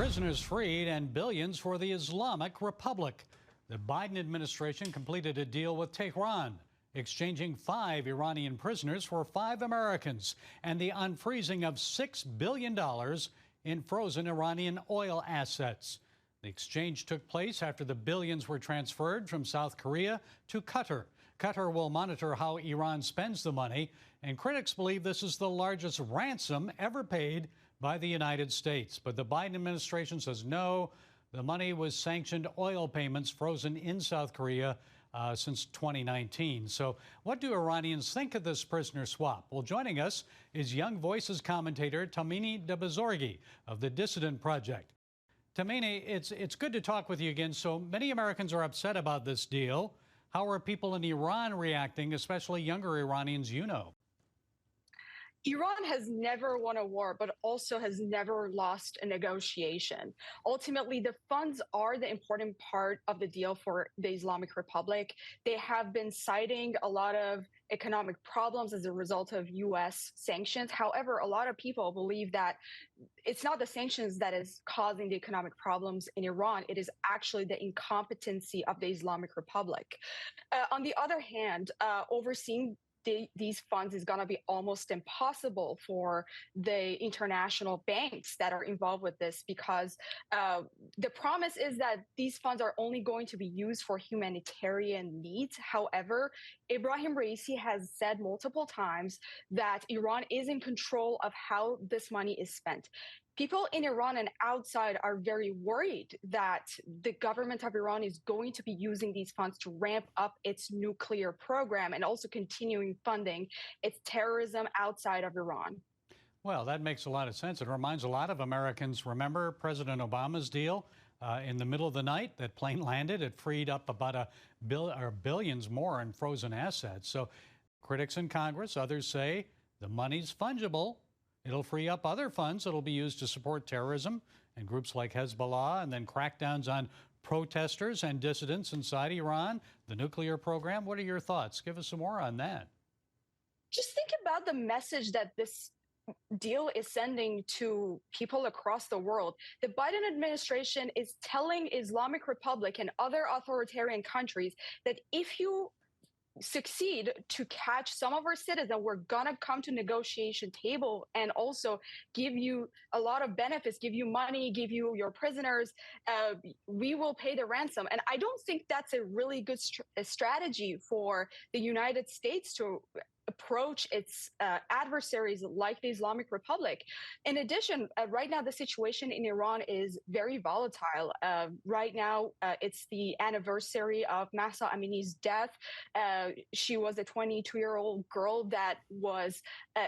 Prisoners freed and billions for the Islamic Republic. The Biden administration completed a deal with Tehran, exchanging 5 Iranian prisoners for 5 Americans and the unfreezing of $6 billion in frozen Iranian oil assets. The exchange took place after the billions were transferred from South Korea to Qatar. Qatar will monitor how Iran spends the money, and critics believe this is the largest ransom ever paid by the United States. But the Biden administration says no, the money was sanctioned oil payments frozen in South Korea since 2019. So what do Iranians think of this prisoner swap? Well, joining us is Young Voices commentator Tahmineh Dehbozorgi of the Dissident Project. Tahmineh, it's good to talk with you again. So many Americans are upset about this deal. How are people in Iran reacting, especially younger Iranians you know? Iran has never won a war, but also has never lost a negotiation. Ultimately, the funds are the important part of the deal for the Islamic Republic. They have been citing a lot of economic problems as a result of U.S. sanctions. However, a lot of people believe that it's not the sanctions that is causing the economic problems in Iran. It is actually the incompetency of the Islamic Republic. On the other hand, overseeing these funds is going to be almost impossible for the international banks that are involved with this, because the promise is that these funds are only going to be used for humanitarian needs. However, Ibrahim Raisi has said multiple times that Iran is in control of how this money is spent. People in Iran and outside are very worried that the government of Iran is going to be using these funds to ramp up its nuclear program and also continuing funding its terrorism outside of Iran. Well, that makes a lot of sense. It reminds a lot of Americans, remember President Obama's deal in the middle of the night? That plane landed. It freed up about billions more in frozen assets. So critics in Congress, others say the money's fungible. It'll free up other funds that'll be used to support terrorism and groups like Hezbollah, and then crackdowns on protesters and dissidents inside Iran, the nuclear program. What are your thoughts? Give us some more on that. Just think about the message that this deal is sending to people across the world. The Biden administration is telling Islamic Republic and other authoritarian countries that if you succeed to catch some of our citizens, we're gonna come to negotiation table and also give you a lot of benefits, give you money, give you your prisoners. We will pay the ransom. And I don't think that's a really good strategy for the United States to approach its adversaries like the Islamic Republic. In addition, right now, the situation in Iran is very volatile. Right now, it's the anniversary of Mahsa Amini's death. She was a 22-year-old girl that was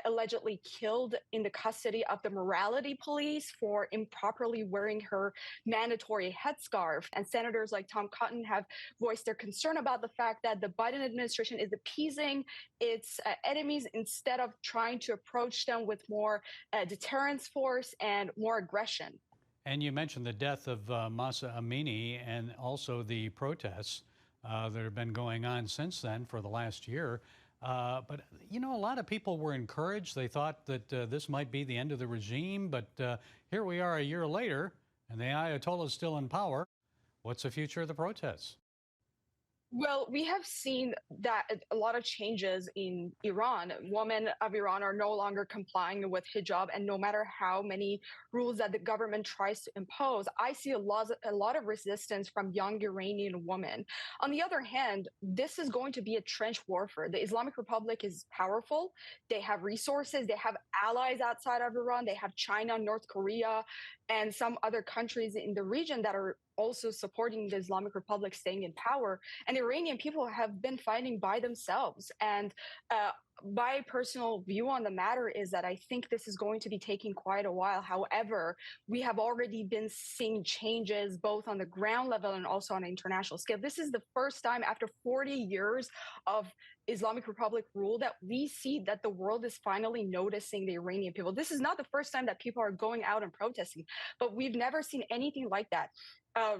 allegedly killed in the custody of the morality police for improperly wearing her mandatory headscarf. And senators like Tom Cotton have voiced their concern about the fact that the Biden administration is appeasing its enemies instead of trying to approach them with more deterrence force and more aggression. And you mentioned the death of Mahsa Amini and also the protests that have been going on since then for the last year. But, you know, a lot of people were encouraged. They thought that this might be the end of the regime. But here we are a year later, and the Ayatollah is still in power. What's the future of the protests? Well, we have seen that a lot of changes in Iran. Women of Iran are no longer complying with hijab, and no matter how many rules that the government tries to impose, I see a lot of resistance from young Iranian women. On the other hand, this is going to be a trench warfare. The Islamic Republic is powerful. They have resources. They have allies outside of Iran. They have China, North Korea, and some other countries in the region that are also supporting the Islamic Republic staying in power. And Iranian people have been fighting by themselves. And my personal view on the matter is that I think this is going to be taking quite a while. However, we have already been seeing changes both on the ground level and also on an international scale. This is the first time after 40 years of Islamic Republic rule that we see that the world is finally noticing the Iranian people. This is not the first time that people are going out and protesting, but we've never seen anything like that.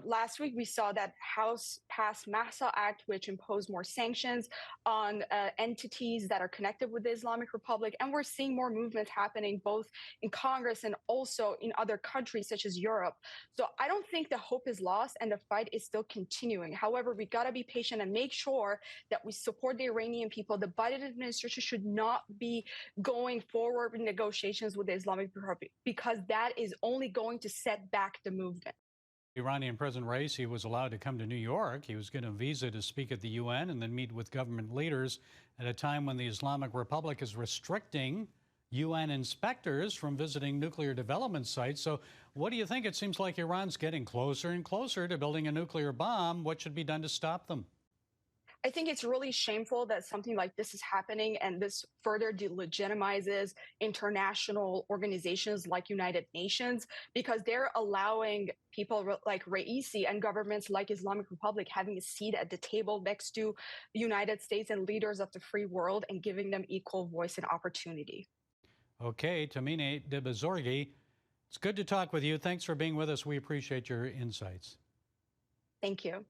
Last week, we saw that House passed Massa Act, which imposed more sanctions on entities that are connected with the Islamic Republic. And we're seeing more movements happening both in Congress and also in other countries such as Europe. So I don't think the hope is lost and the fight is still continuing. However, we got to be patient and make sure that we support the Iranian people. The Biden administration should not be going forward with negotiations with the Islamic Republic because that is only going to set back the movement. Iranian President Raisi was allowed to come to New York. He was given a visa to speak at the UN and then meet with government leaders at a time when the Islamic Republic is restricting UN inspectors from visiting nuclear development sites. So what do you think? It seems like Iran's getting closer and closer to building a nuclear bomb. What should be done to stop them? I think it's really shameful that something like this is happening, and this further delegitimizes international organizations like United Nations because they're allowing people like Raisi and governments like Islamic Republic having a seat at the table next to the United States and leaders of the free world and giving them equal voice and opportunity. Okay, Tahmineh Dehbozorgi, it's good to talk with you. Thanks for being with us. We appreciate your insights. Thank you.